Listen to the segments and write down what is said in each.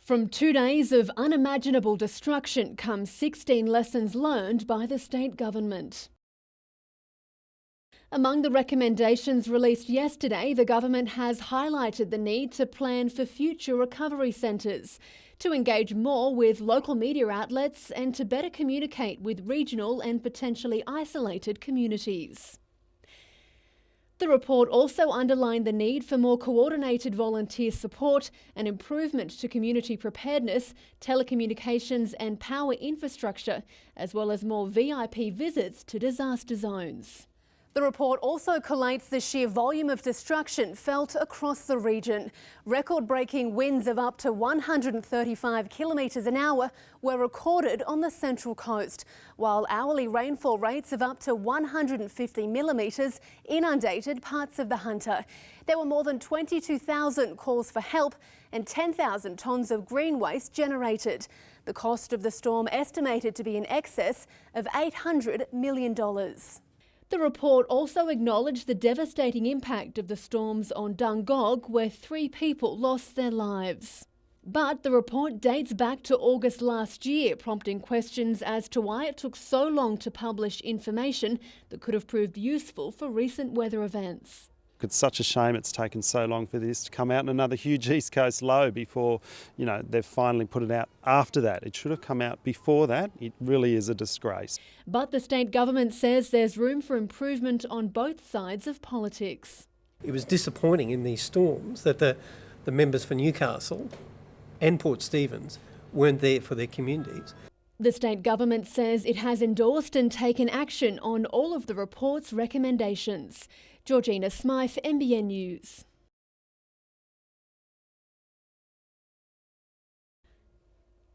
From 2 days of unimaginable destruction come 16 lessons learned by the state government. Among the recommendations released yesterday, the government has highlighted the need to plan for future recovery centres, to engage more with local media outlets and to better communicate with regional and potentially isolated communities. The report also underlined the need for more coordinated volunteer support and improvement to community preparedness, telecommunications and power infrastructure, as well as more VIP visits to disaster zones. The report also collates the sheer volume of destruction felt across the region. Record-breaking winds of up to 135 kilometres an hour were recorded on the Central Coast, while hourly rainfall rates of up to 150 millimetres inundated parts of the Hunter. There were more than 22,000 calls for help and 10,000 tonnes of green waste generated. The cost of the storm estimated to be in excess of $800 million. The report also acknowledged the devastating impact of the storms on Dungog, where 3 people lost their lives. But the report dates back to August last year, prompting questions as to why it took so long to publish information that could have proved useful for recent weather events. It's such a shame it's taken so long for this to come out, and another huge East Coast low before, they've finally put it out after that. It should have come out before that. It really is a disgrace. But the state government says there's room for improvement on both sides of politics. It was disappointing in these storms that the members for Newcastle and Port Stephens weren't there for their communities. The state government says it has endorsed and taken action on all of the report's recommendations. Georgina Smythe, NBN News.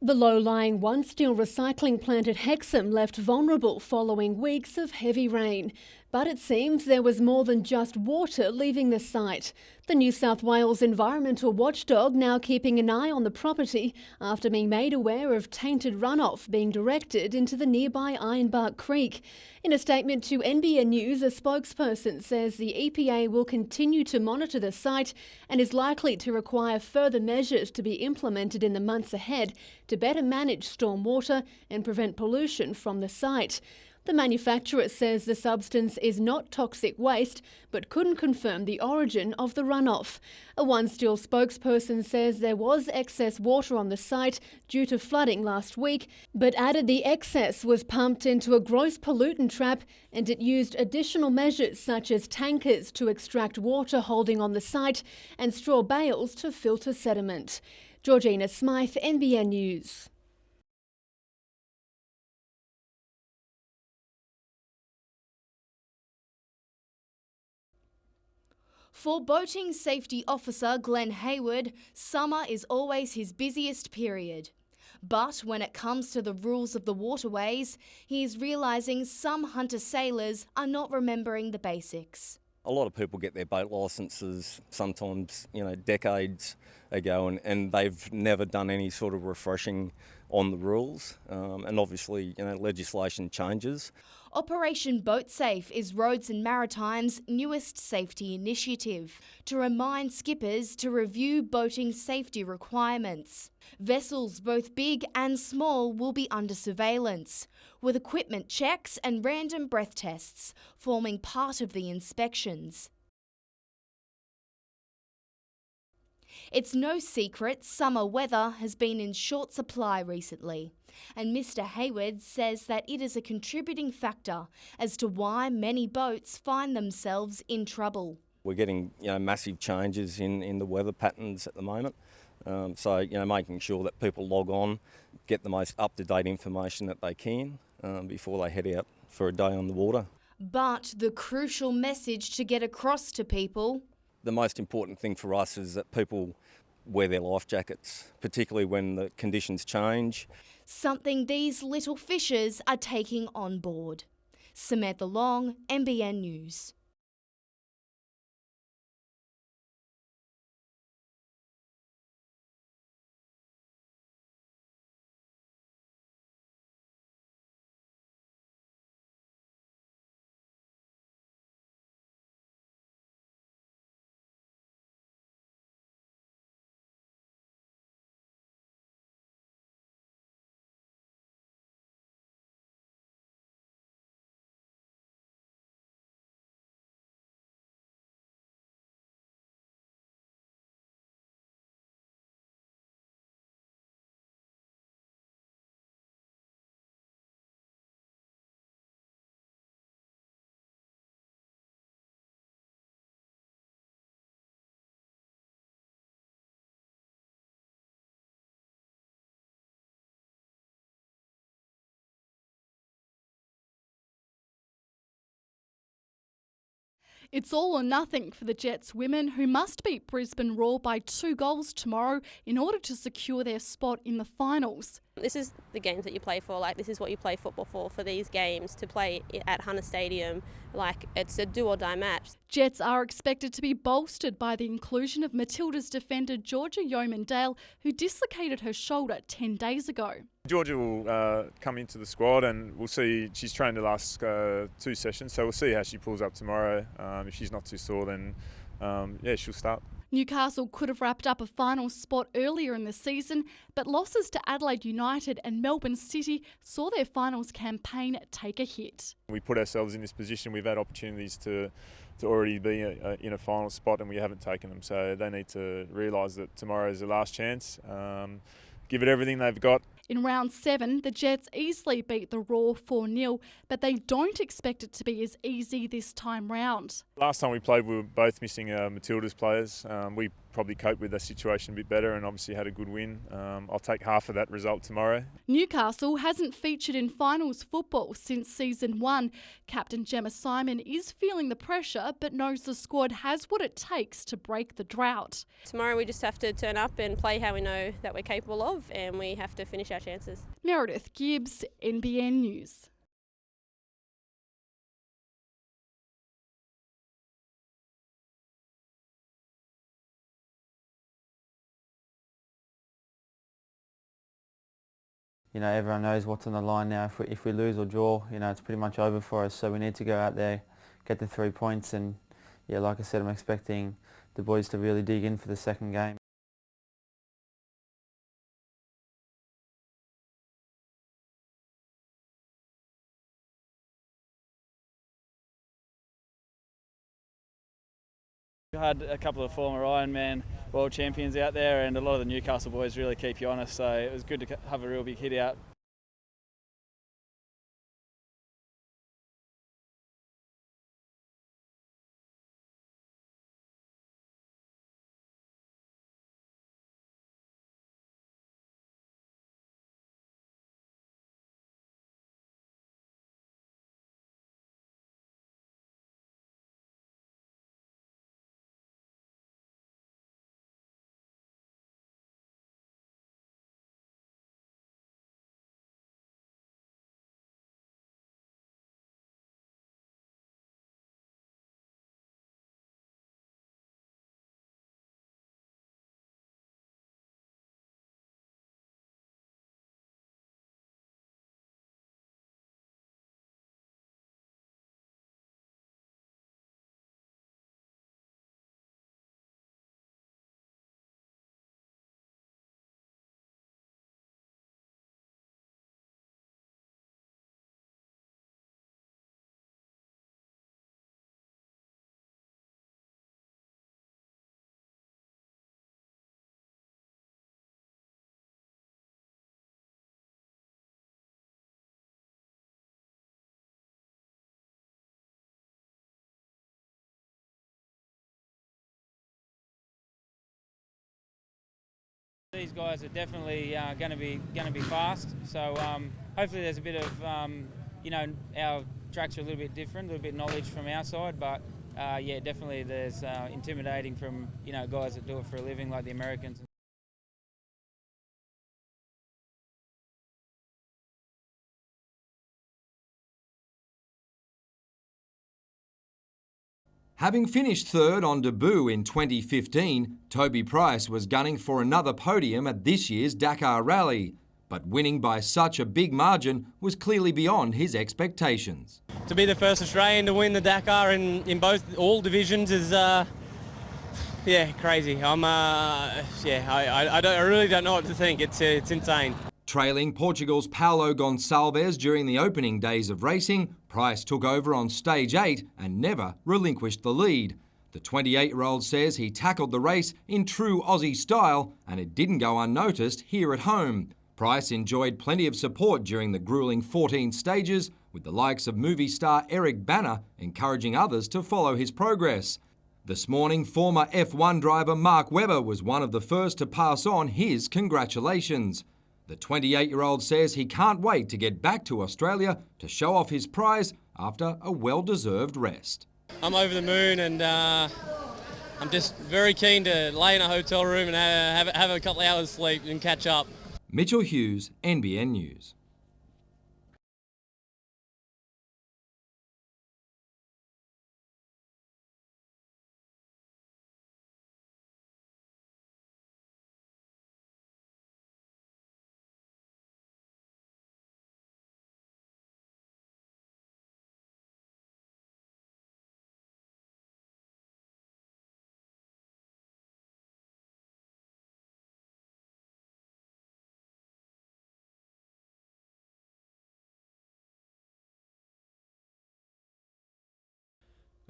The low-lying One Steel recycling plant at Hexham left vulnerable following weeks of heavy rain. But it seems there was more than just water leaving the site. The New South Wales environmental watchdog now keeping an eye on the property after being made aware of tainted runoff being directed into the nearby Ironbark Creek. In a statement to NBN News, a spokesperson says the EPA will continue to monitor the site and is likely to require further measures to be implemented in the months ahead to better manage stormwater and prevent pollution from the site. The manufacturer says the substance is not toxic waste, but couldn't confirm the origin of the runoff. A One Steel spokesperson says there was excess water on the site due to flooding last week, but added the excess was pumped into a gross pollutant trap and it used additional measures such as tankers to extract water holding on the site and straw bales to filter sediment. Georgina Smythe, NBN News. For boating safety officer Glenn Hayward, summer is always his busiest period. But when it comes to the rules of the waterways, he is realising some hunter sailors are not remembering the basics. A lot of people get their boat licences sometimes, decades ago, and they've never done any sort of refreshing on the rules. And obviously, legislation changes. Operation Boat Safe is Roads and Maritime's newest safety initiative to remind skippers to review boating safety requirements. Vessels both big and small will be under surveillance, with equipment checks and random breath tests forming part of the inspections. It's no secret summer weather has been in short supply recently, and Mr. Hayward says that it is a contributing factor as to why many boats find themselves in trouble. We're getting massive changes in the weather patterns at the moment, so making sure that people log on, get the most up-to-date information that they can before they head out for a day on the water. But the crucial message to get across to people: the most important thing for us is that people wear their life jackets, particularly when the conditions change. Something these little fishers are taking on board. Samantha Long, NBN News. It's all or nothing for the Jets women, who must beat Brisbane Roar by 2 goals tomorrow in order to secure their spot in the finals. This is the games that you play for. Like, this is what you play football for these games, to play at Hunter Stadium. Like, it's a do or die match. Jets are expected to be bolstered by the inclusion of Matilda's defender Georgia Yeoman-Dale, who dislocated her shoulder 10 days ago. Georgia will come into the squad, and we'll see. She's trained the last 2 sessions, so we'll see how she pulls up tomorrow. If she's not too sore, then yeah, she'll start. Newcastle could have wrapped up a final spot earlier in the season, but losses to Adelaide United and Melbourne City saw their finals campaign take a hit. We put ourselves in this position. We've had opportunities to already be in a final spot, and we haven't taken them. So they need to realise that tomorrow is the last chance. Give it everything they've got. In round 7, the Jets easily beat the Roar 4-0, but they don't expect it to be as easy this time round. Last time we played, we were both missing Matilda's players. We probably coped with the situation a bit better and obviously had a good win. I'll take half of that result tomorrow. Newcastle hasn't featured in finals football since season 1. Captain Gemma Simon is feeling the pressure, but knows the squad has what it takes to break the drought. Tomorrow we just have to turn up and play how we know that we're capable of, and we have to finish our chances. Meredith Gibbs, NBN News. You know, everyone knows what's on the line now. If we lose or draw, you know, it's pretty much over for us. So we need to go out there, get the 3 points, and yeah, like I said, I'm expecting the boys to really dig in for the second game. We had a couple of former Ironman world champions out there, and a lot of the Newcastle boys really keep you honest, so it was good to have a real big hit out. These guys are definitely going to be fast. So hopefully there's a bit of you know, our tracks are a little bit different, a little bit knowledge from our side, but yeah, definitely there's intimidating from, you know, guys that do it for a living like the Americans. Having finished third on debut in 2015, Toby Price was gunning for another podium at this year's Dakar Rally, but winning by such a big margin was clearly beyond his expectations. To be the first Australian to win the Dakar in all divisions is yeah, crazy. I really don't know what to think. It's insane. Trailing Portugal's Paulo Gonçalves during the opening days of racing, Price took over on stage 8 and never relinquished the lead. The 28-year-old says he tackled the race in true Aussie style and it didn't go unnoticed here at home. Price enjoyed plenty of support during the gruelling 14 stages, with the likes of movie star Eric Bana encouraging others to follow his progress. This morning, former F1 driver Mark Webber was one of the first to pass on his congratulations. The 28-year-old says he can't wait to get back to Australia to show off his prize after a well-deserved rest. I'm over the moon, and I'm just very keen to lay in a hotel room and have a couple of hours sleep and catch up. Mitchell Hughes, NBN News.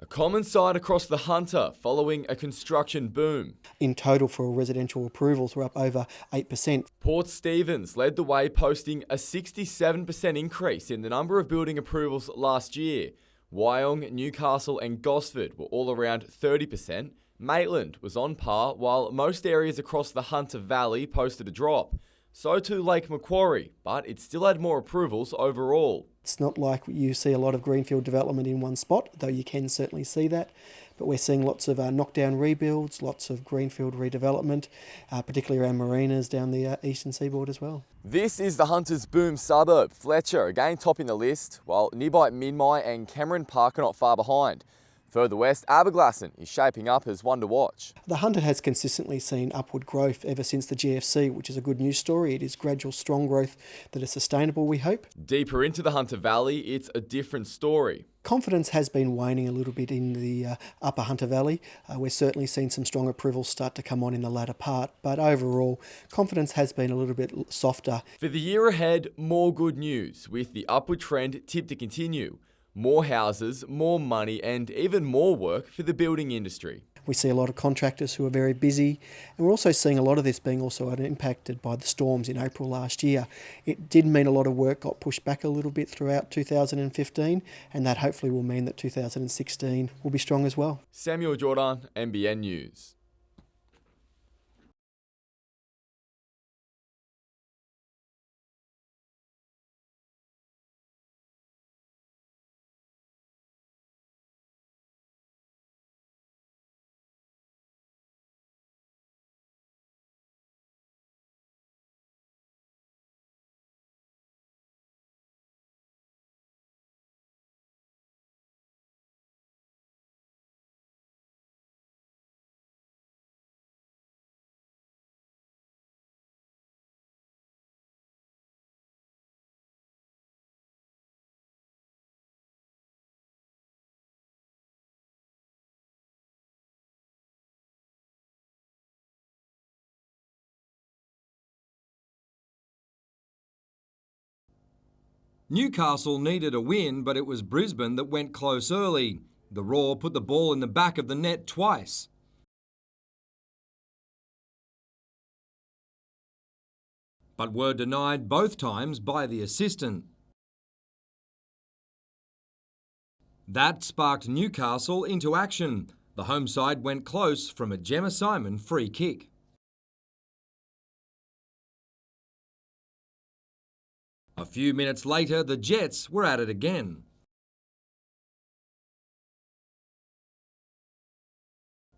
A common sight across the Hunter following a construction boom. In total for residential approvals, we're up over 8%. Port Stephens led the way, posting a 67% increase in the number of building approvals last year. Wyong, Newcastle and Gosford were all around 30%. Maitland was on par, while most areas across the Hunter Valley posted a drop. So too Lake Macquarie, but it still had more approvals overall. It's not like you see a lot of greenfield development in one spot, though you can certainly see that. But we're seeing lots of knockdown rebuilds, lots of greenfield redevelopment, particularly around marinas down the eastern seaboard as well. This is the Hunter's boom suburb. Fletcher again topping the list, while nearby Minmai and Cameron Park are not far behind. Further west, Aberglasslyn is shaping up as one to watch. The Hunter has consistently seen upward growth ever since the GFC, which is a good news story. It is gradual, strong growth that is sustainable, we hope. Deeper into the Hunter Valley, it's a different story. Confidence has been waning a little bit in the upper Hunter Valley. We're certainly seeing some strong approvals start to come on in the latter part, but overall, confidence has been a little bit softer. For the year ahead, more good news, with the upward trend tipped to continue. More houses, more money and even more work for the building industry. We see a lot of contractors who are very busy, and we're also seeing a lot of this being also impacted by the storms in April last year. It did mean a lot of work got pushed back a little bit throughout 2015, and that hopefully will mean that 2016 will be strong as well. Samuel Jordan, NBN News. Newcastle needed a win, but it was Brisbane that went close early. The Roar put the ball in the back of the net twice. But were denied both times by the assistant. That sparked Newcastle into action. The home side went close from a Gemma Simon free kick. A few minutes later, the Jets were at it again.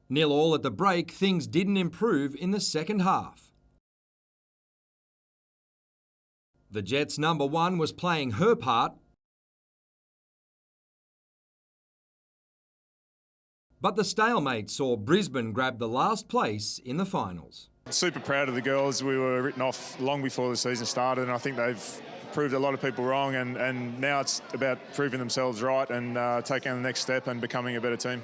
Nil all at the break, things didn't improve in the second half. The Jets' number one was playing her part, but the stalemate saw Brisbane grab the last place in the finals. Super proud of the girls. We were written off long before the season started, and I think they've proved a lot of people wrong, and now it's about proving themselves right and taking the next step and becoming a better team.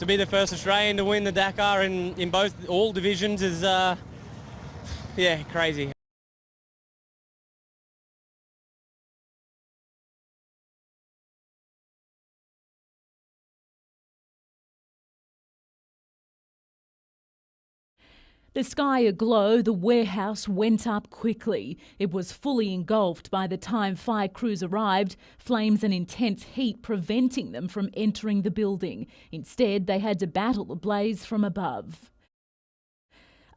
to be the first Australian to win the Dakar in all divisions is, yeah, crazy. The sky aglow, the warehouse went up quickly. It was fully engulfed by the time fire crews arrived, flames and intense heat preventing them from entering the building. Instead, they had to battle the blaze from above.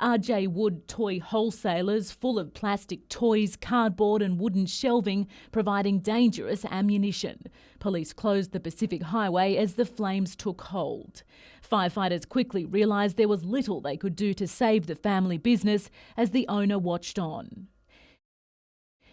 RJ Wood toy wholesalers full of plastic toys, cardboard and wooden shelving, providing dangerous ammunition. Police closed the Pacific Highway as the flames took hold. Firefighters quickly realised there was little they could do to save the family business as the owner watched on.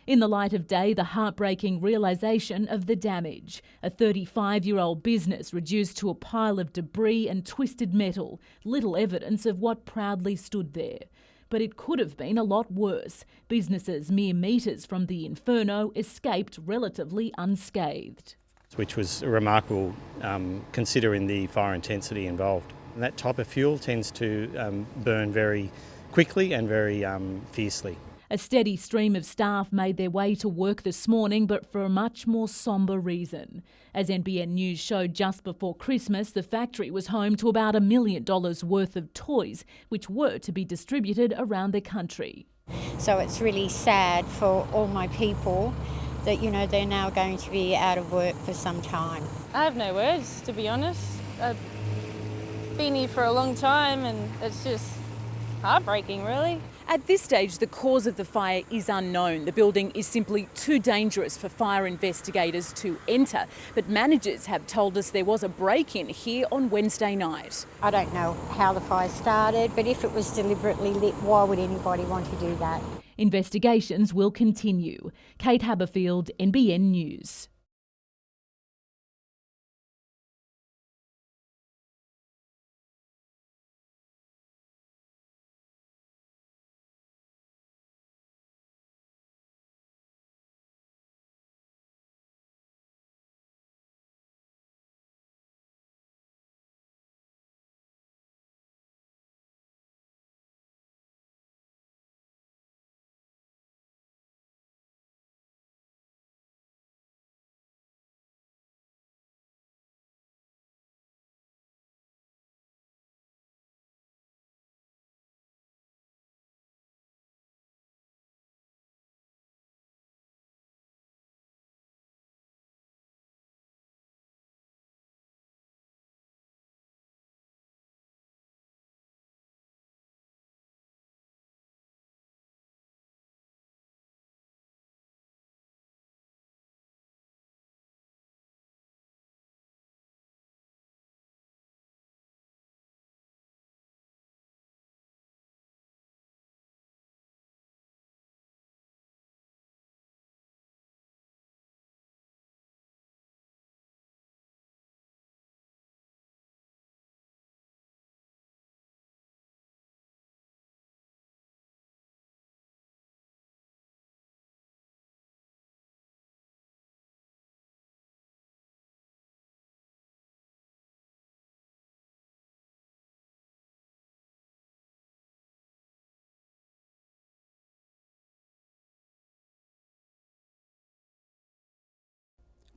In the light of day, the heartbreaking realisation of the damage. A 35-year-old business reduced to a pile of debris and twisted metal, little evidence of what proudly stood there. But it could have been a lot worse. Businesses mere metres from the inferno escaped relatively unscathed. Which was remarkable considering the fire intensity involved. And that type of fuel tends to burn very quickly and very fiercely. A steady stream of staff made their way to work this morning, but for a much more sombre reason. As NBN News showed just before Christmas, the factory was home to about $1 million worth of toys, which were to be distributed around the country. So it's really sad for all my people that, you know, they're now going to be out of work for some time. I have no words, to be honest. I've been here for a long time and it's just heartbreaking, really. At this stage, the cause of the fire is unknown. The building is simply too dangerous for fire investigators to enter. But managers have told us there was a break-in here on Wednesday night. I don't know how the fire started, but if it was deliberately lit, why would anybody want to do that? Investigations will continue. Kate Haberfield, NBN News.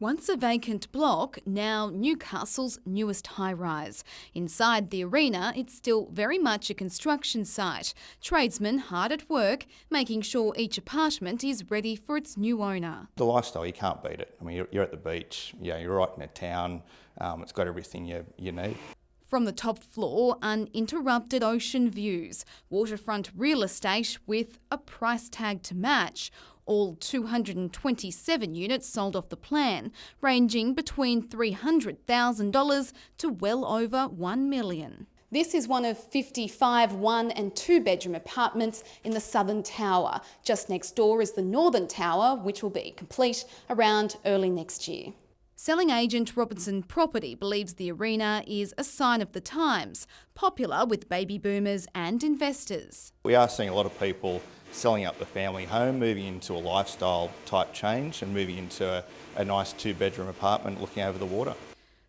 Once a vacant block, now Newcastle's newest high-rise. Inside the arena, it's still very much a construction site. Tradesmen hard at work, making sure each apartment is ready for its new owner. The lifestyle, you can't beat it. I mean, you're at the beach, you're right in a town, it's got everything you need. From the top floor, uninterrupted ocean views, waterfront real estate with a price tag to match. All 227 units sold off the plan, ranging between $300,000 to well over $1 million. This is one of 55 one- and two-bedroom apartments in the southern tower. Just next door is the northern tower, which will be complete around early next year. Selling agent Robertson Property believes the arena is a sign of the times, popular with baby boomers and investors. We are seeing a lot of people selling up the family home, moving into a lifestyle type change and moving into a nice two-bedroom apartment looking over the water.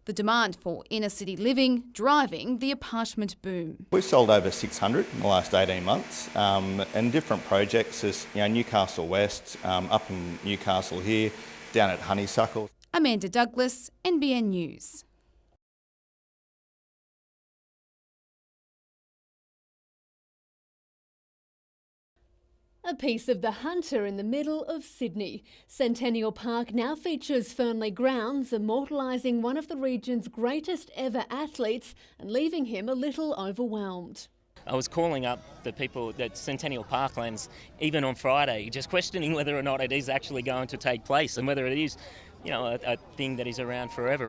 The demand for inner city living driving the apartment boom. We've sold over 600 in the last 18 months, and different projects. There's Newcastle West, up in Newcastle here, down at Honeysuckle. Amanda Douglas, NBN News. A piece of the Hunter in the middle of Sydney. Centennial Park now features Fernley grounds, immortalising one of the region's greatest ever athletes and leaving him a little overwhelmed. I was calling up the people at Centennial Parklands even on Friday, just questioning whether or not it is actually going to take place and whether it is, a thing that is around forever.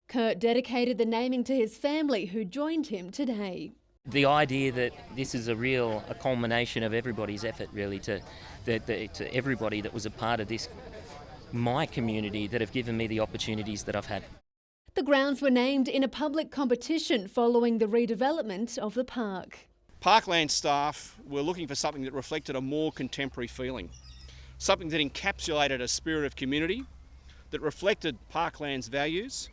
Kurt dedicated the naming to his family, who joined him today. The idea that this is a culmination of everybody's effort, really, to everybody that was a part of this, my community, that have given me the opportunities that I've had. The grounds were named in a public competition following the redevelopment of the park. Parkland staff were looking for something that reflected a more contemporary feeling, something that encapsulated a spirit of community, that reflected Parkland's values,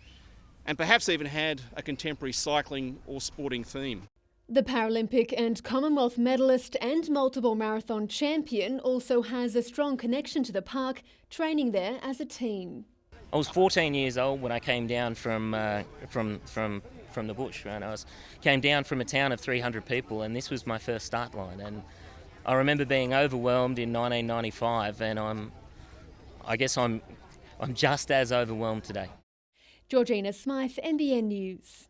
and perhaps even had a contemporary cycling or sporting theme. The Paralympic and Commonwealth medalist and multiple marathon champion also has a strong connection to the park, training there as a teen. I was 14 years old when I came down from the bush. Right? Came down from a town of 300 people, and this was my first start line. And I remember being overwhelmed in 1995, and I guess I'm just as overwhelmed today. Georgina Smythe, NBN News.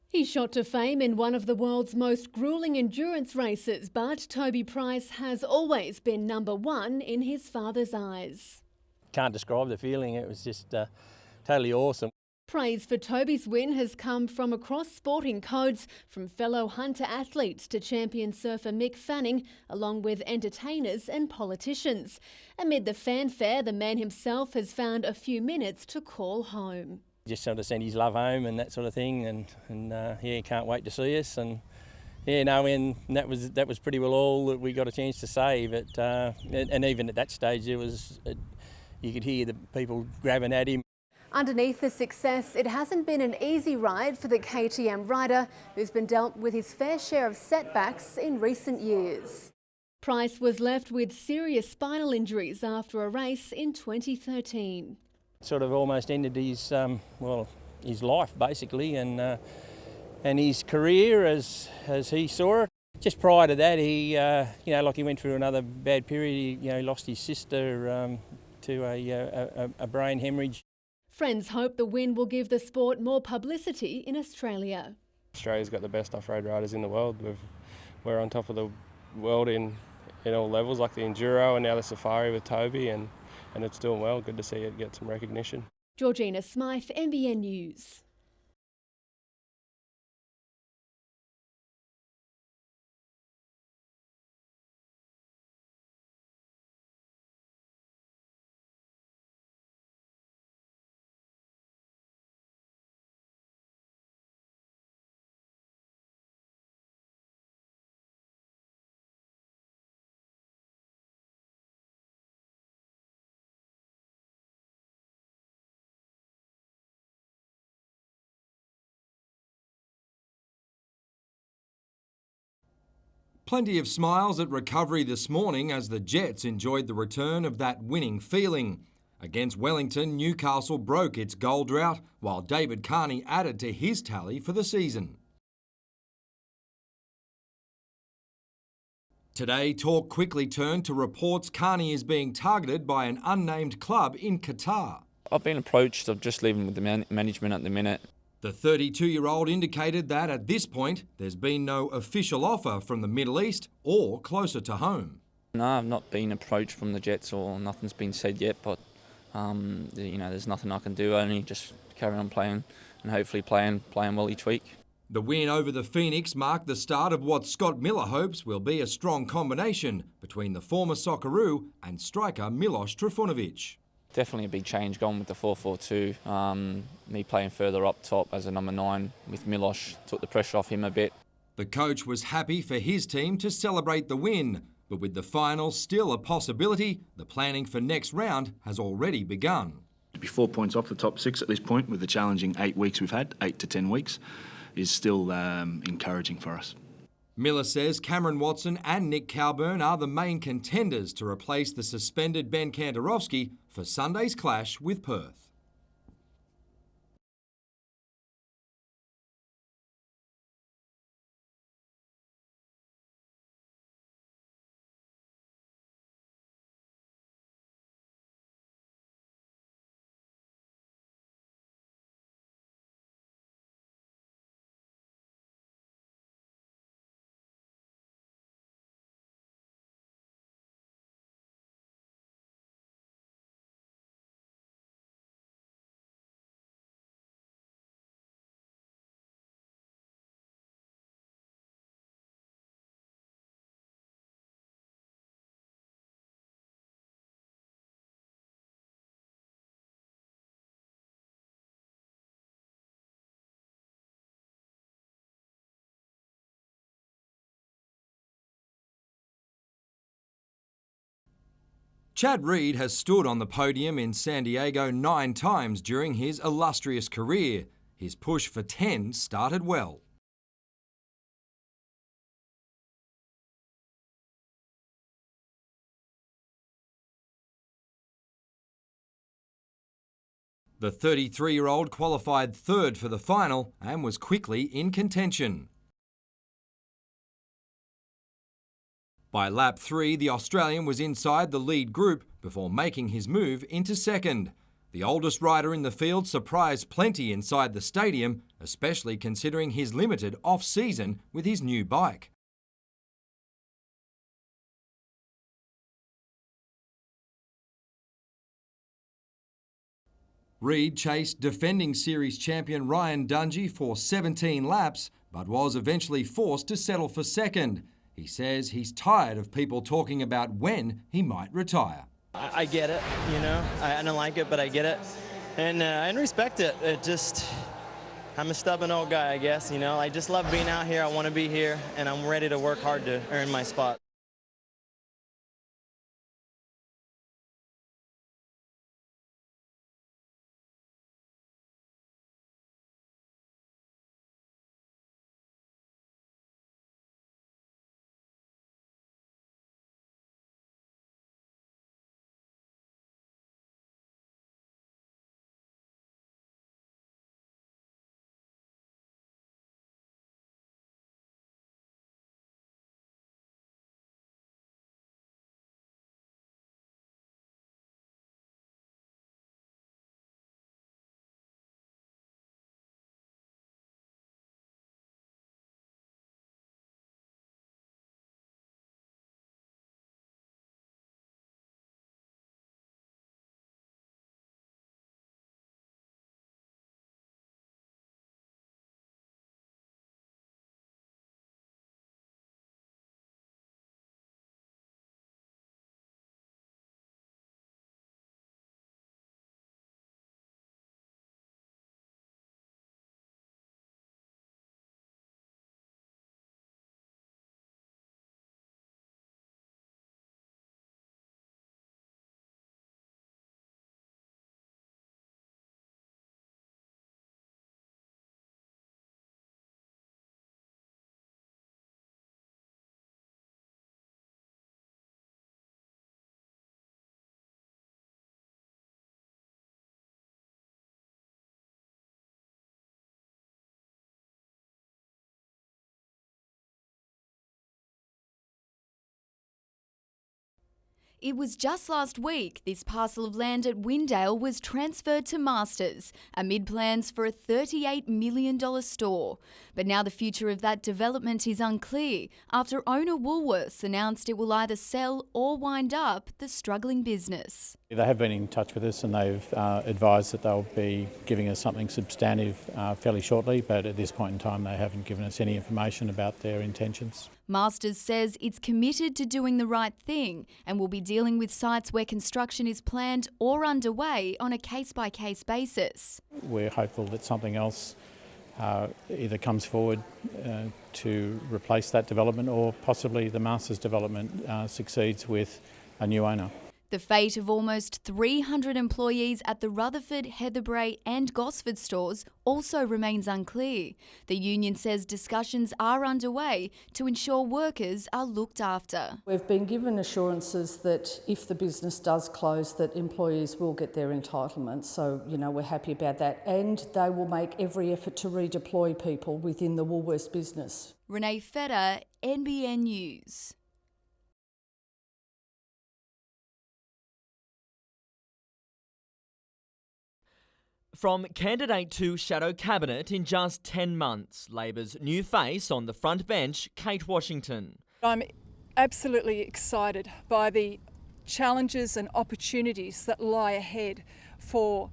He shot to fame in one of the world's most gruelling endurance races, but Toby Price has always been number one in his father's eyes. Can't describe the feeling, it was just totally awesome. Praise for Toby's win has come from across sporting codes, from fellow Hunter athletes to champion surfer Mick Fanning, along with entertainers and politicians. Amid the fanfare, the man himself has found a few minutes to call home. Just sort of sent his love home and that sort of thing, and yeah, can't wait to see us. And yeah, no, and that was pretty well all that we got a chance to say. But and even at that stage, you could hear the people grabbing at him. Underneath the success, it hasn't been an easy ride for the KTM rider, who's been dealt with his fair share of setbacks in recent years. Price was left with serious spinal injuries after a race in 2013. Sort of almost ended his his life basically, and his career as he saw it. Just prior to that, he he went through another bad period. He lost his sister to a brain hemorrhage. Friends hope the win will give the sport more publicity in Australia. Australia's got the best off-road riders in the world. We're on top of the world in all levels, like the Enduro and now the Safari with Toby, and it's doing well. Good to see it get some recognition. Georgina Smythe, NBN News. Plenty of smiles at recovery this morning as the Jets enjoyed the return of that winning feeling. Against Wellington, Newcastle broke its goal drought, while David Carney added to his tally for the season. Today, talk quickly turned to reports Carney is being targeted by an unnamed club in Qatar. I've been approached. I'm just leaving with the management at the minute. The 32-year-old indicated that at this point, there's been no official offer from the Middle East or closer to home. No, I've not been approached from the Jets or nothing's been said yet, but there's nothing I can do, only just carry on playing and hopefully playing well each week. The win over the Phoenix marked the start of what Scott Miller hopes will be a strong combination between the former Socceroo and striker Milos Trifunovic. Definitely a big change going with the 4-4-2. Me playing further up top as a number 9 with Milos took the pressure off him a bit. The coach was happy for his team to celebrate the win, But with the final still a possibility, the planning for next round has already begun. To be 4 points off the top 6 at this point with the challenging 8 weeks we've had, 8 to 10 weeks, is still encouraging for us. Miller says Cameron Watson and Nick Cowburn are the main contenders to replace the suspended Ben Kantarowski for Sunday's clash with Perth. Chad Reed has stood on the podium in San Diego 9 times during his illustrious career. His push for 10 started well. The 33-year-old qualified third for the final and was quickly in contention. By lap 3, the Australian was inside the lead group before making his move into second. The oldest rider in the field surprised plenty inside the stadium, especially considering his limited off-season with his new bike. Reed chased defending series champion Ryan Dungey for 17 laps, but was eventually forced to settle for second. He says he's tired of people talking about when he might retire. I get it, you know. I don't like it, but I get it. And respect it. I'm a stubborn old guy, I guess, you know. I just love being out here. I want to be here, and I'm ready to work hard to earn my spot. It was just last week this parcel of land at Windale was transferred to Masters amid plans for a $38 million store. But now the future of that development is unclear after owner Woolworths announced it will either sell or wind up the struggling business. They have been in touch with us and they've advised that they'll be giving us something substantive fairly shortly, but at this point in time they haven't given us any information about their intentions. Masters says it's committed to doing the right thing and will be dealing with sites where construction is planned or underway on a case-by-case basis. We're hopeful that something else either comes forward to replace that development, or possibly the Masters development succeeds with a new owner. The fate of almost 300 employees at the Rutherford, Heatherbrae and Gosford stores also remains unclear. The union says discussions are underway to ensure workers are looked after. We've been given assurances that if the business does close, that employees will get their entitlements. So, we're happy about that. And they will make every effort to redeploy people within the Woolworths business. Renee Feder, NBN News. From candidate to shadow cabinet in just 10 months, Labor's new face on the front bench, Kate Washington. I'm absolutely excited by the challenges and opportunities that lie ahead for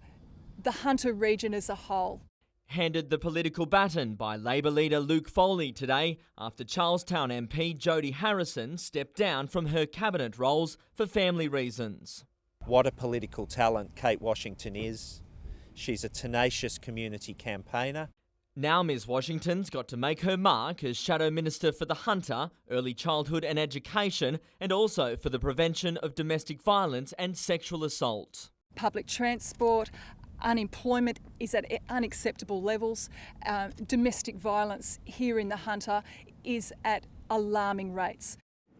the Hunter region as a whole. Handed the political baton by Labor leader Luke Foley today after Charlestown MP Jodie Harrison stepped down from her cabinet roles for family reasons. What a political talent Kate Washington is. She's a tenacious community campaigner. Now Ms Washington's got to make her mark as Shadow Minister for the Hunter, Early Childhood and Education, and also for the prevention of domestic violence and sexual assault. Public transport, unemployment is at unacceptable levels. Domestic violence here in the Hunter is at alarming rates.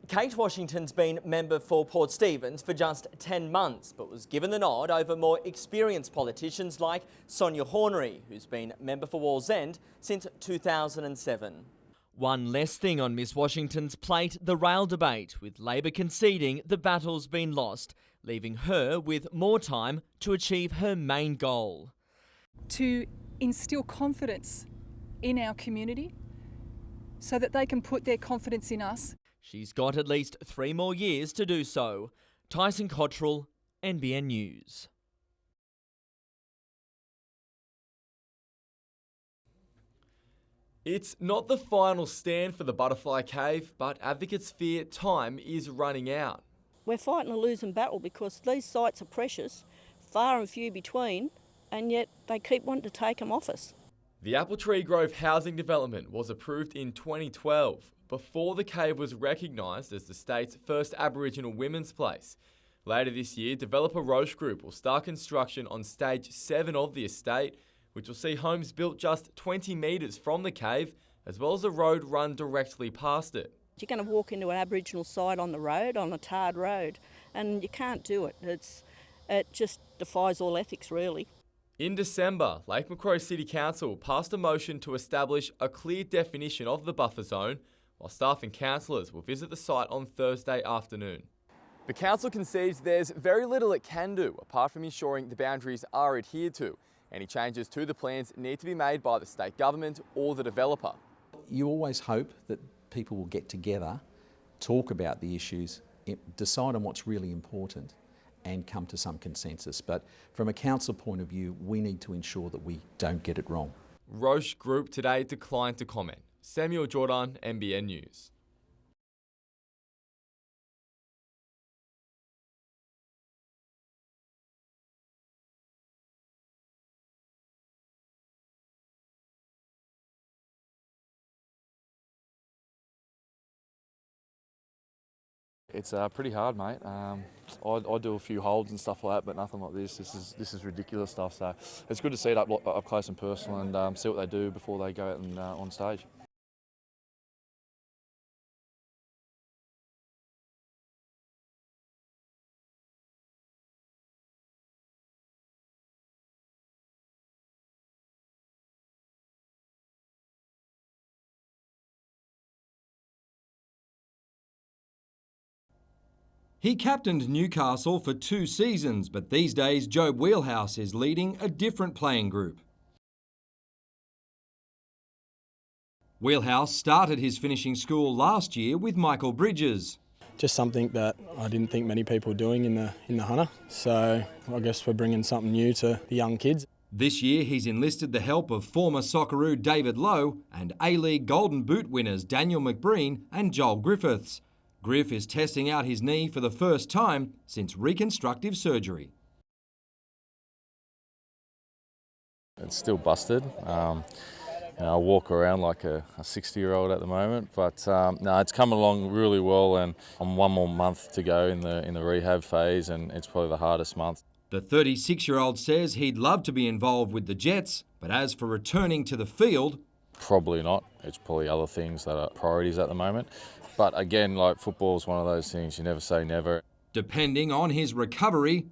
Kate Washington's been member for Port Stephens for just 10 months, but was given the nod over more experienced politicians like Sonia Hornery, who's been member for Wallsend since 2007. One less thing on Miss Washington's plate, the rail debate, with Labor conceding the battle's been lost, leaving her with more time to achieve her main goal. To instil confidence in our community so that they can put their confidence in us. She's got at least 3 more years to do so. Tyson Cottrell, NBN News. It's not the final stand for the Butterfly Cave, but advocates fear time is running out. We're fighting a losing battle because these sites are precious, far and few between, and yet they keep wanting to take them off us. The Apple Tree Grove housing development was approved in 2012, before the cave was recognised as the state's first Aboriginal women's place. Later this year, developer Roche Group will start construction on stage 7 of the estate, which will see homes built just 20 metres from the cave, as well as a road run directly past it. You're going to walk into an Aboriginal site on the road, on a tarred road, and you can't do it. It just defies all ethics, really. In December, Lake Macquarie City Council passed a motion to establish a clear definition of the buffer zone, while staff and councillors will visit the site on Thursday afternoon. The council concedes there's very little it can do apart from ensuring the boundaries are adhered to. Any changes to the plans need to be made by the state government or the developer. You always hope that people will get together, talk about the issues, decide on what's really important and come to some consensus. But from a council point of view, we need to ensure that we don't get it wrong. Roche Group today declined to comment. Samuel Jordan, NBN News. It's pretty hard, mate. I do a few holds and stuff like that, but nothing like this. This is ridiculous stuff. So it's good to see it up close and personal and see what they do before they go out and on stage. He captained Newcastle for 2 seasons, but these days Joe Wheelhouse is leading a different playing group. Wheelhouse started his finishing school last year with Michael Bridges. Just something that I didn't think many people were doing in the Hunter, so I guess we're bringing something new to the young kids. This year he's enlisted the help of former Socceroo David Lowe and A-League Golden Boot winners Daniel McBreen and Joel Griffiths. Griff is testing out his knee for the first time since reconstructive surgery. It's still busted. I walk around like a 60-year-old at the moment, but no, it's come along really well, and I'm 1 more month to go in the rehab phase, and it's probably the hardest month. The 36-year-old says he'd love to be involved with the Jets, but as for returning to the field, probably not. It's probably other things that are priorities at the moment. But again, like football is one of those things, you never say never. Depending on his recovery,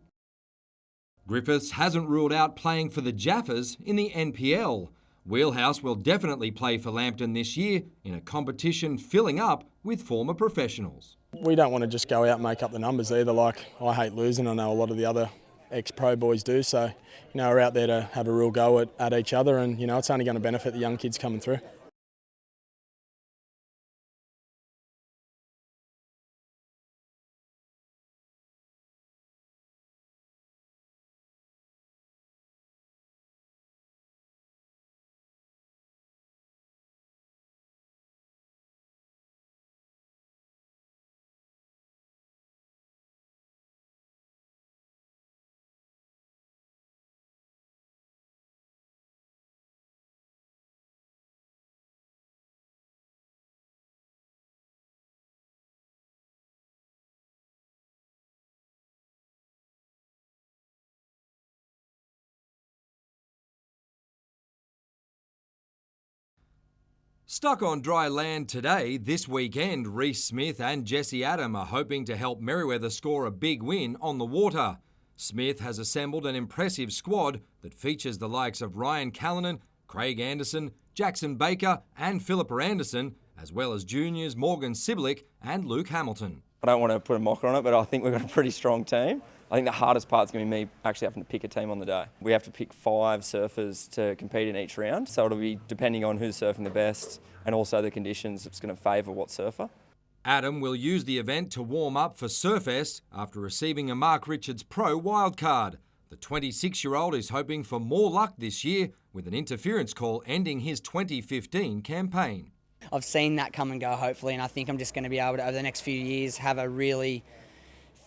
Griffiths hasn't ruled out playing for the Jaffers in the NPL. Wheelhouse will definitely play for Lambton this year in a competition filling up with former professionals. We don't want to just go out and make up the numbers either. Like, I hate losing. I know a lot of the other ex-pro boys do. So, we're out there to have a real go at each other, and, it's only going to benefit the young kids coming through. Stuck on dry land today, this weekend, Reece Smith and Jesse Adam are hoping to help Merewether score a big win on the water. Smith has assembled an impressive squad that features the likes of Ryan Callanan, Craig Anderson, Jackson Baker and Philippa Anderson, as well as juniors Morgan Siblick and Luke Hamilton. I don't want to put a mocker on it, but I think we've got a pretty strong team. I think the hardest part's going to be me actually having to pick a team on the day. We have to pick 5 surfers to compete in each round, so it'll be depending on who's surfing the best and also the conditions, it's going to favour what surfer. Adam will use the event to warm up for Surfest after receiving a Mark Richards Pro wildcard. The 26-year-old is hoping for more luck this year with an interference call ending his 2015 campaign. I've seen that come and go, hopefully, and I think I'm just going to be able to, over the next few years, have a really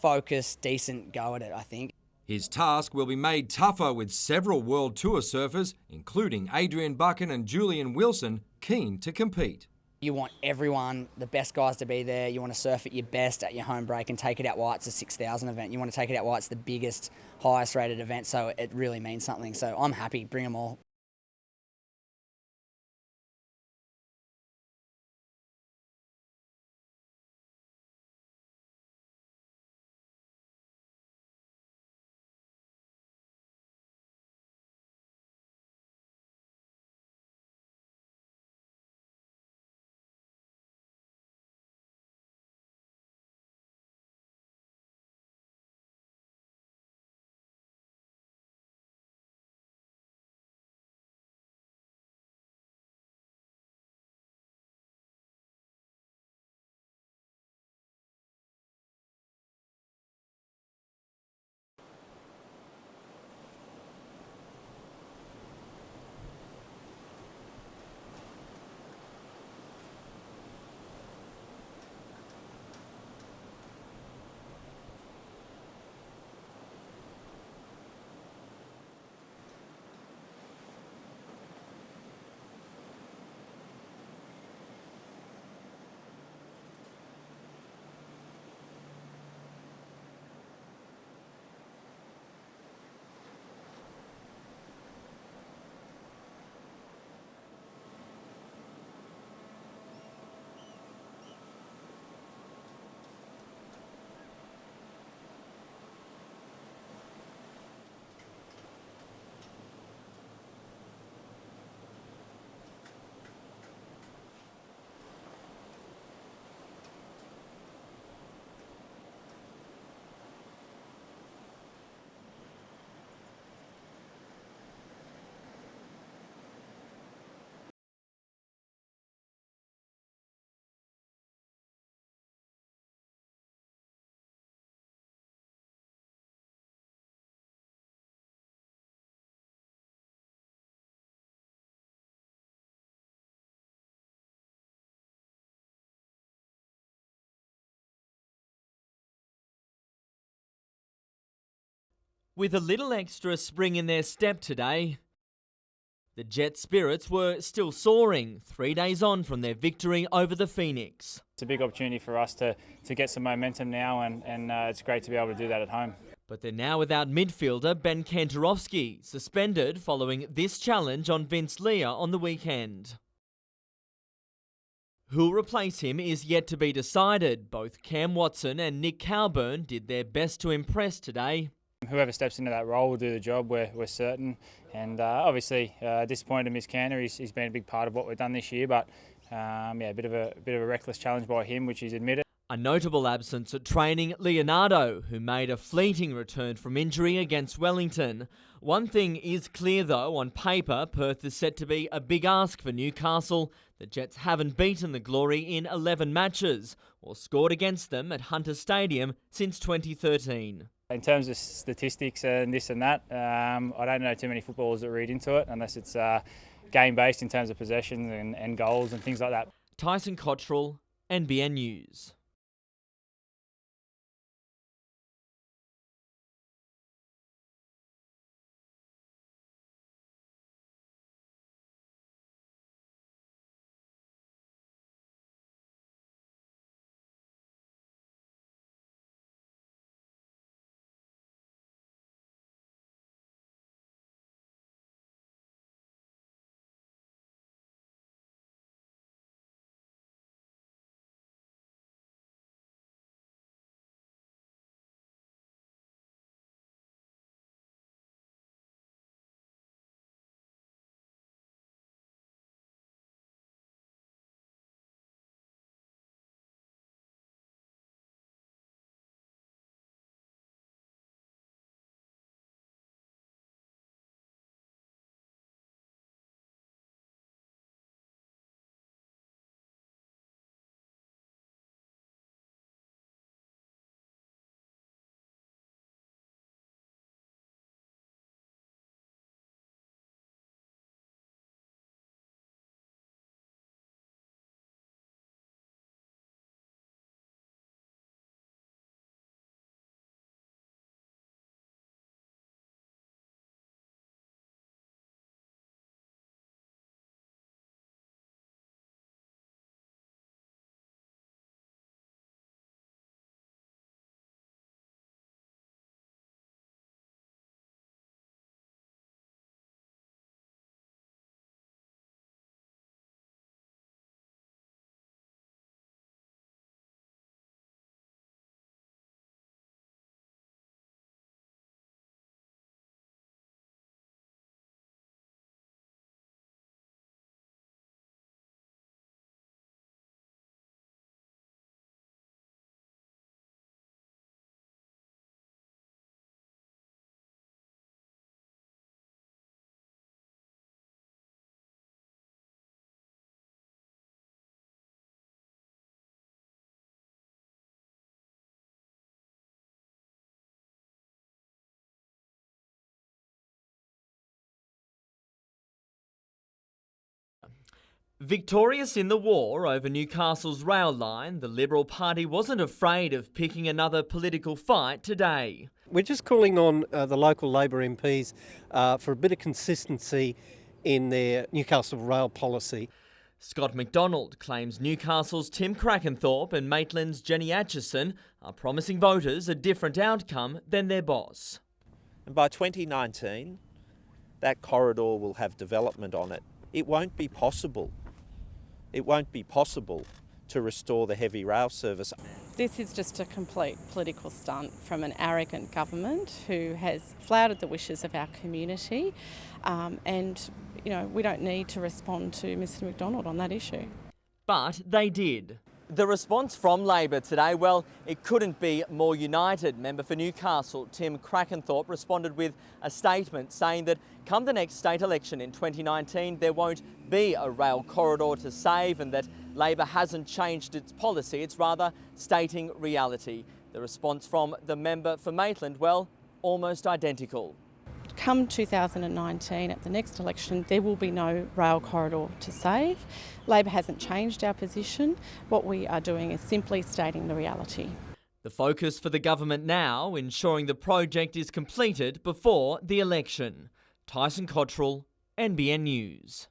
focused, decent go at it, I think. His task will be made tougher with several World Tour surfers, including Adrian Buchan and Julian Wilson, keen to compete. You want everyone, the best guys to be there. You want to surf at your best at your home break and take it out while it's a 6,000 event. You want to take it out while it's the biggest, highest rated event, so it really means something. So I'm happy, bring them all. With a little extra spring in their step today, The Jets' spirits were still soaring 3 days on from their victory over the Phoenix. It's a big opportunity for us to get some momentum now, and it's great to be able to do that at home. But they're now without midfielder Ben Kantorowski, suspended following this challenge on Vince Leah on the weekend. Who'll replace him is yet to be decided. Both Cam Watson and Nick Calburn did their best to impress today. Whoever steps into that role will do the job, we're certain. And obviously disappointed to miss Cantor. He's been a big part of what we've done this year, but a bit of a reckless challenge by him, which he's admitted. A notable absence at training, Leonardo, who made a fleeting return from injury against Wellington. One thing is clear though, on paper, Perth is set to be a big ask for Newcastle. The Jets haven't beaten the Glory in 11 matches, or scored against them at Hunter Stadium since 2013. In terms of statistics and this and that, I don't know too many footballers that read into it, unless it's game-based in terms of possessions and goals and things like that. Tyson Cottrell, NBN News. Victorious in the war over Newcastle's rail line, the Liberal Party wasn't afraid of picking another political fight today. We're just calling on the local Labor MPs for a bit of consistency in their Newcastle rail policy. Scott McDonald claims Newcastle's Tim Crackenthorpe and Maitland's Jenny Atchison are promising voters a different outcome than their boss. And by 2019, that corridor will have development on it. It won't be possible. It won't be possible to restore the heavy rail service. This is just a complete political stunt from an arrogant government who has flouted the wishes of our community, and we don't need to respond to Mr McDonald on that issue. But they did. The response from Labor today, well, it couldn't be more united. Member for Newcastle, Tim Crackenthorpe, responded with a statement saying that come the next state election in 2019, there won't be a rail corridor to save and that Labor hasn't changed its policy. It's rather stating reality. The response from the member for Maitland, well, almost identical. Come 2019, at the next election, there will be no rail corridor to save. Labor hasn't changed our position. What we are doing is simply stating the reality. The focus for the government now, ensuring the project is completed before the election. Tyson Cottrell, NBN News.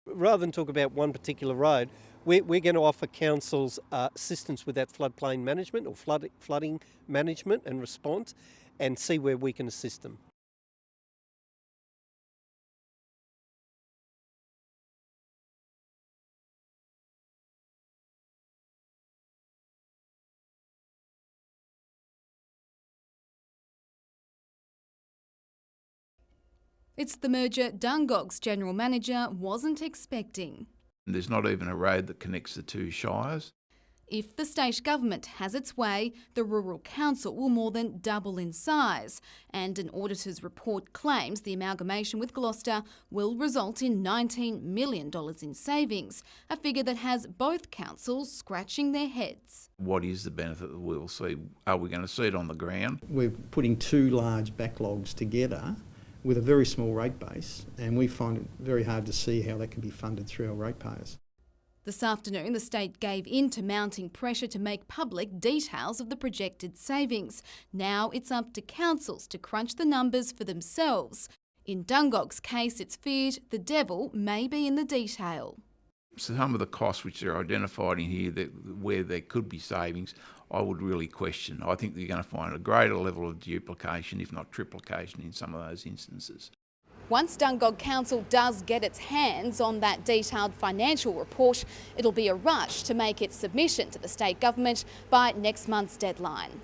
Rather than talk about one particular road, we're going to offer councils assistance with that floodplain management or flooding management and response, and see where we can assist them. It's the merger Dungog's general manager wasn't expecting. There's not even a road that connects the two shires. If the state government has its way, the Rural Council will more than double in size, and an auditor's report claims the amalgamation with Gloucester will result in $19 million in savings, a figure that has both councils scratching their heads. What is the benefit that we'll see? Are we going to see it on the ground? We're putting two large backlogs together with a very small rate base, and we find it very hard to see how that can be funded through our ratepayers. This afternoon, the state gave in to mounting pressure to make public details of the projected savings. Now it's up to councils to crunch the numbers for themselves. In Dungog's case, it's feared the devil may be in the detail. Some of the costs which are identified in here where there could be savings, I would really question. I think they're going to find a greater level of duplication, if not triplication, in some of those instances. Once Dungog Council does get its hands on that detailed financial report, it'll be a rush to make its submission to the state government by next month's deadline.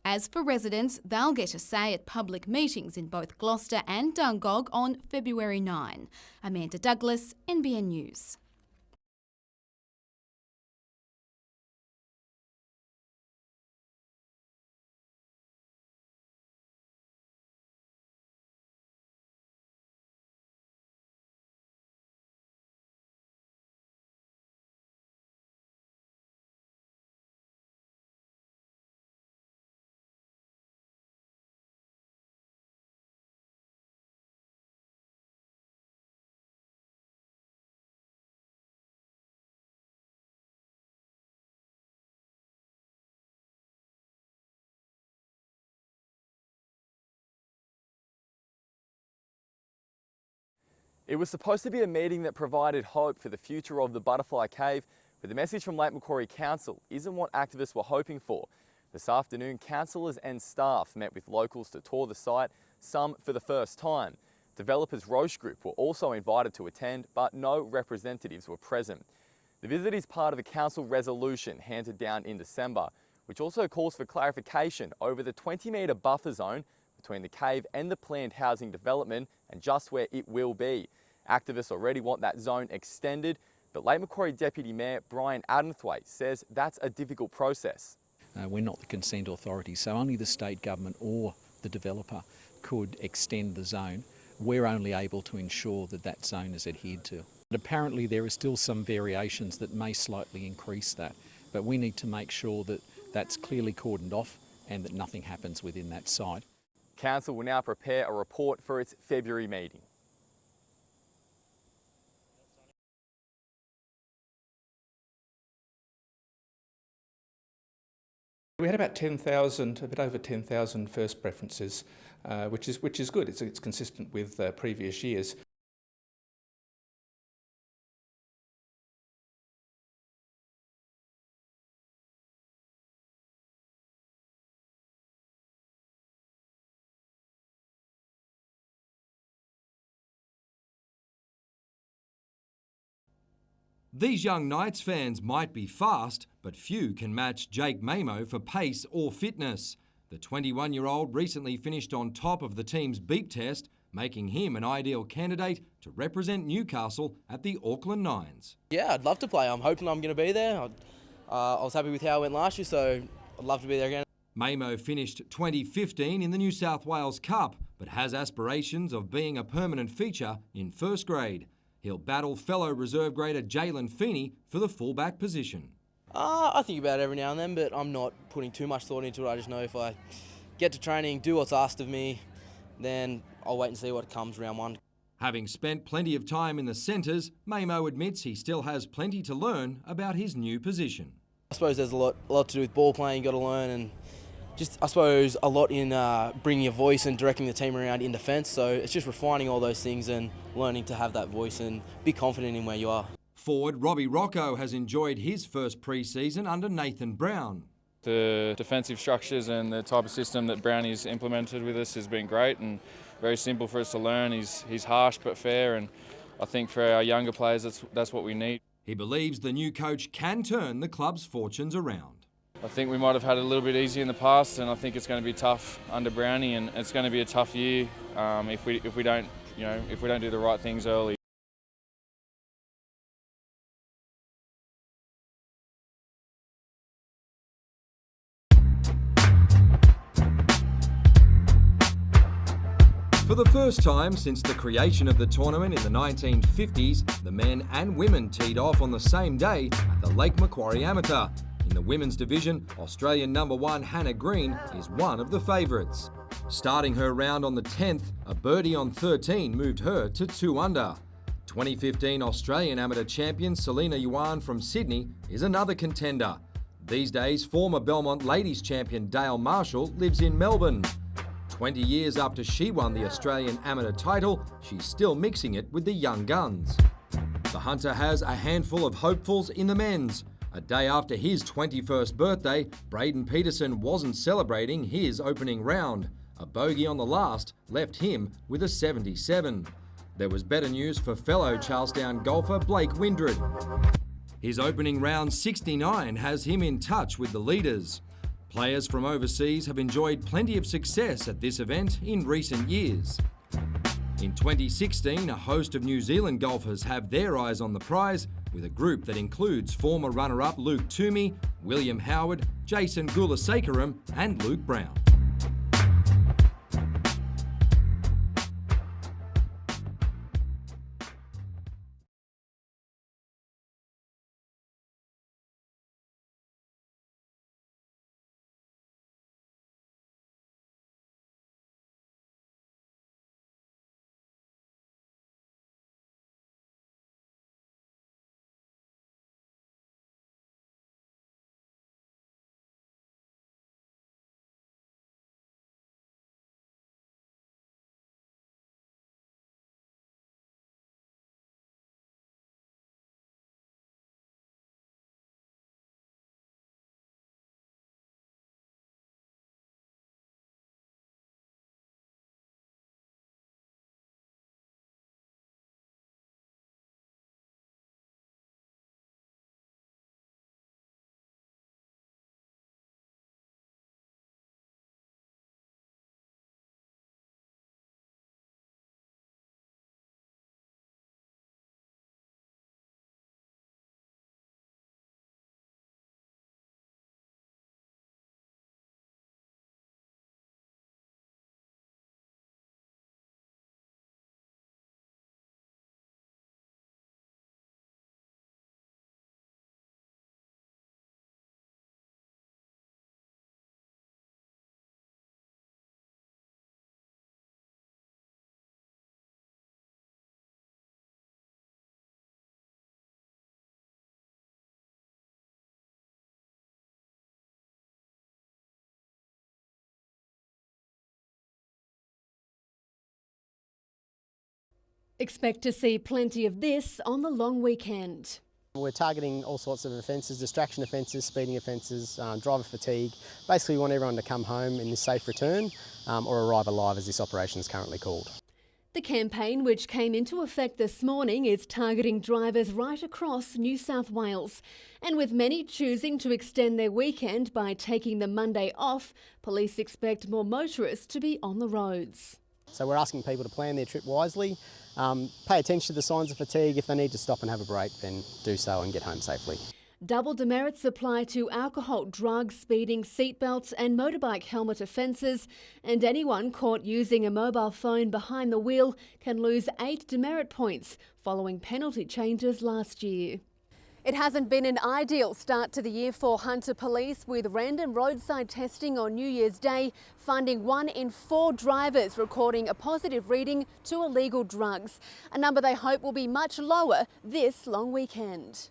As for residents, they'll get a say at public meetings in both Gloucester and Dungog on February 9. Amanda Douglas, NBN News. It was supposed to be a meeting that provided hope for the future of the Butterfly Cave, but the message from Lake Macquarie Council isn't what activists were hoping for. This afternoon, councillors and staff met with locals to tour the site, some for the first time. Developers Roche Group were also invited to attend, but no representatives were present. The visit is part of a council resolution handed down in December, which also calls for clarification over the 20-metre buffer zone between the cave and the planned housing development and just where it will be. Activists already want that zone extended, but Lake Macquarie Deputy Mayor Brian Adamthwaite says that's a difficult process. We're not the consent authority, so only the state government or the developer could extend the zone. We're only able to ensure that that zone is adhered to. But apparently there are still some variations that may slightly increase that, but we need to make sure that that's clearly cordoned off and that nothing happens within that site. Council will now prepare a report for its February meeting. We had about 10,000, a bit over 10,000 first preferences, which is good. It's consistent with previous years. These young Knights fans might be fast, but few can match Jake Mamo for pace or fitness. The 21-year-old recently finished on top of the team's beep test, making him an ideal candidate to represent Newcastle at the Auckland Nines. Yeah, I'd love to play. I'm hoping I'm going to be there. I was happy with how it went last year, so I'd love to be there again. Mamo finished 2015 in the New South Wales Cup, but has aspirations of being a permanent feature in first grade. He'll battle fellow reserve grader Jalen Feeney for the fullback position. I think about it every now and then, but I'm not putting too much thought into it. I just know if I get to training, do what's asked of me, then I'll wait and see what comes round one. Having spent plenty of time in the centres, Mamo admits he still has plenty to learn about his new position. I suppose there's a lot to do with ball playing, you've got to learn, and just, I suppose, a lot in bringing your voice and directing the team around in defence. So it's just refining all those things and learning to have that voice and be confident in where you are. Forward Robbie Rocco has enjoyed his first pre-season under Nathan Brown. The defensive structures and the type of system that Brownie's implemented with us has been great and very simple for us to learn. He's harsh but fair, and I think for our younger players that's what we need. He believes the new coach can turn the club's fortunes around. I think we might have had it a little bit easy in the past, and I think it's going to be tough under Brownie, and it's going to be a tough year if we don't do the right things early. For the first time since the creation of the tournament in the 1950s, the men and women teed off on the same day at the Lake Macquarie Amateur. In the women's division, Australian #1 Hannah Green is one of the favourites. Starting her round on the 10th, a birdie on 13 moved her to 2 under. 2015 Australian Amateur champion Selena Yuan from Sydney is another contender. These days, former Belmont Ladies champion Dale Marshall lives in Melbourne. 20 years after she won the Australian Amateur title, she's still mixing it with the young guns. The Hunter has a handful of hopefuls in the men's. A day after his 21st birthday, Braden Peterson wasn't celebrating his opening round. A bogey on the last left him with a 77. There was better news for fellow Charlestown golfer Blake Windred. His opening round 69 has him in touch with the leaders. Players from overseas have enjoyed plenty of success at this event in recent years. In 2016, a host of New Zealand golfers have their eyes on the prize, with a group that includes former runner-up Luke Toomey, William Howard, Jason Gulasekaram and Luke Brown. Expect to see plenty of this on the long weekend. We're targeting all sorts of offences, distraction offences, speeding offences, driver fatigue. Basically we want everyone to come home in this safe return or arrive alive, as this operation is currently called. The campaign, which came into effect this morning, is targeting drivers right across New South Wales. And with many choosing to extend their weekend by taking the Monday off, police expect more motorists to be on the roads. So we're asking people to plan their trip wisely, pay attention to the signs of fatigue. If they need to stop and have a break, then do so and get home safely. Double demerits apply to alcohol, drugs, speeding, seatbelts and motorbike helmet offences, and anyone caught using a mobile phone behind the wheel can lose 8 demerit points following penalty changes last year. It hasn't been an ideal start to the year for Hunter Police, with random roadside testing on New Year's Day finding 1 in 4 drivers recording a positive reading to illegal drugs, a number they hope will be much lower this long weekend.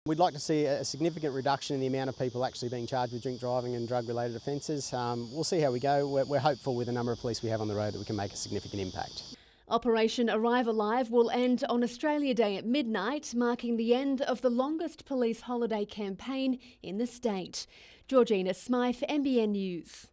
We'd like to see a significant reduction in the amount of people actually being charged with drink driving and drug-related offences. We'll see how we go. We're hopeful with the number of police we have on the road that we can make a significant impact. Operation Arrive Alive will end on Australia Day at midnight, marking the end of the longest police holiday campaign in the state. Georgina Smythe, NBN News.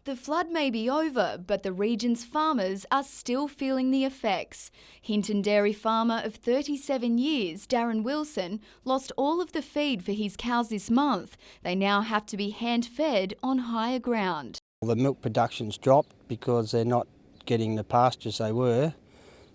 The flood may be over, but the region's farmers are still feeling the effects. Hinton dairy farmer of 37 years, Darren Wilson, lost all of the feed for his cows this month. They now have to be hand-fed on higher ground. The milk production's dropped because they're not getting the pastures they were.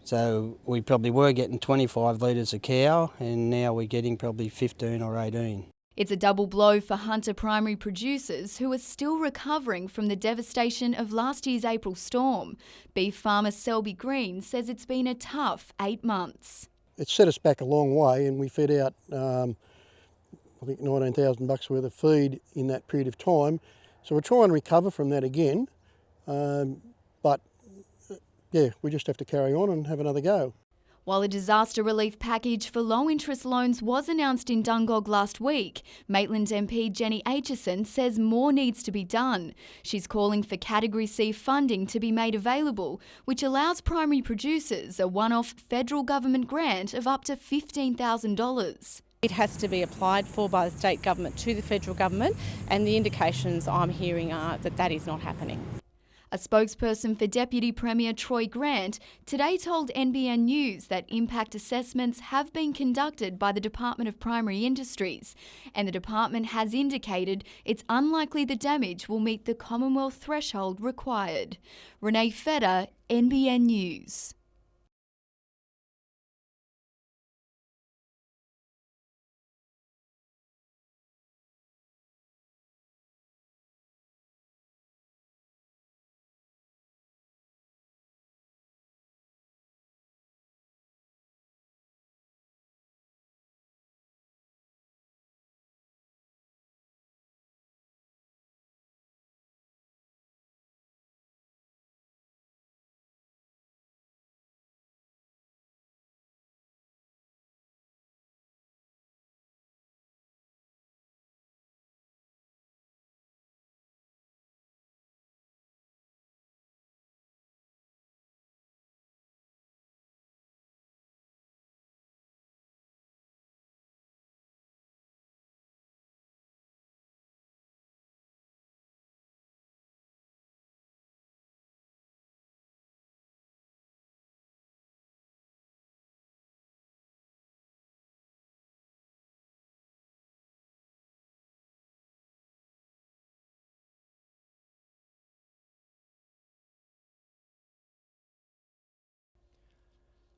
So we probably were getting 25 litres a cow, and now we're getting probably 15 or 18. It's a double blow for Hunter primary producers who are still recovering from the devastation of last year's April storm. Beef farmer Selby Green says it's been a tough 8 months. It's set us back a long way, and we fed out, I think, $19,000 worth of feed in that period of time. So we're trying to recover from that again, but yeah, we just have to carry on and have another go. While a disaster relief package for low-interest loans was announced in Dungog last week, Maitland MP Jenny Aitchison says more needs to be done. She's calling for Category C funding to be made available, which allows primary producers a one-off federal government grant of up to $15,000. It has to be applied for by the state government to the federal government, and the indications I'm hearing are that that is not happening. A spokesperson for Deputy Premier Troy Grant today told NBN News that impact assessments have been conducted by the Department of Primary Industries, and the department has indicated it's unlikely the damage will meet the Commonwealth threshold required. Renee Feder, NBN News.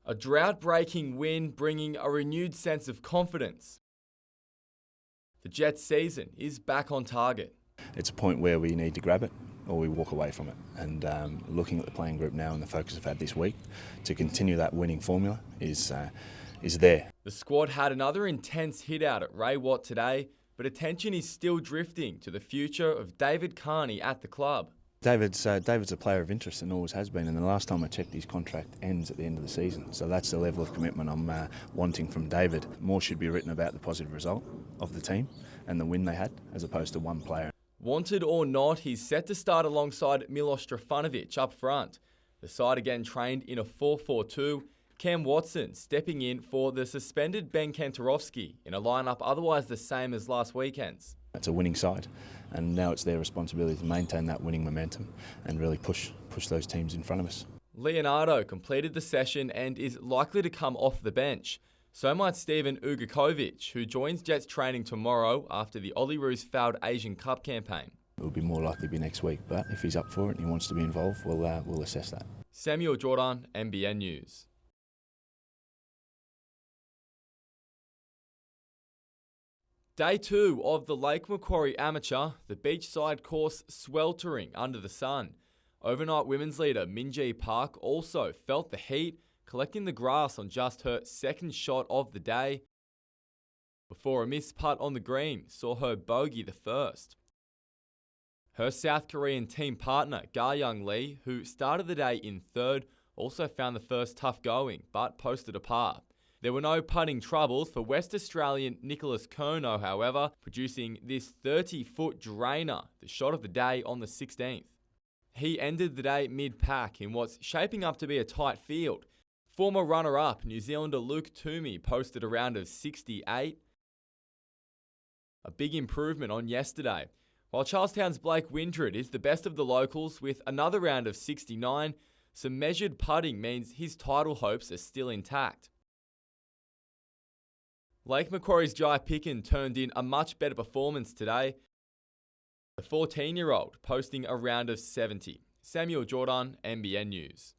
A drought-breaking win bringing a renewed sense of confidence. The Jets' season is back on target. It's a point where we need to grab it or we walk away from it. And looking at the playing group now and the focus I've had this week, to continue that winning formula is there. The squad had another intense hit out at Ray Watt today, but attention is still drifting to the future of David Carney at the club. David's a player of interest and always has been, and the last time I checked his contract ends at the end of the season. So that's the level of commitment I'm wanting from David. More should be written about the positive result of the team and the win they had, as opposed to one player. Wanted or not, he's set to start alongside Milos Trifanovic up front. The side again trained in a 4-4-2, Cam Watson stepping in for the suspended Ben Kantarovski in a lineup otherwise the same as last weekend's. It's a winning side, and now it's their responsibility to maintain that winning momentum and really push those teams in front of us. Leonardo completed the session and is likely to come off the bench. So might Steven Ugakovic, who joins Jets training tomorrow after the Olyroos failed Asian Cup campaign. It will be more likely to be next week, but if he's up for it and he wants to be involved, we'll assess that. Samuel Jordan, NBN News. Day 2 of the Lake Macquarie Amateur, the beachside course sweltering under the sun. Overnight women's leader Minjee Park also felt the heat, collecting the grass on just her second shot of the day, before a missed putt on the green saw her bogey the first. Her South Korean team partner Ga-young Lee, who started the day in third, also found the first tough going, but posted a par. There were no putting troubles for West Australian Nicholas Kono, however, producing this 30-foot drainer, the shot of the day on the 16th. He ended the day mid-pack in what's shaping up to be a tight field. Former runner-up New Zealander Luke Toomey posted a round of 68, a big improvement on yesterday. While Charlestown's Blake Windred is the best of the locals with another round of 69, some measured putting means his title hopes are still intact. Lake Macquarie's Jai Picken turned in a much better performance today, the 14-year-old posting a round of 70. Samuel Jordan, NBN News.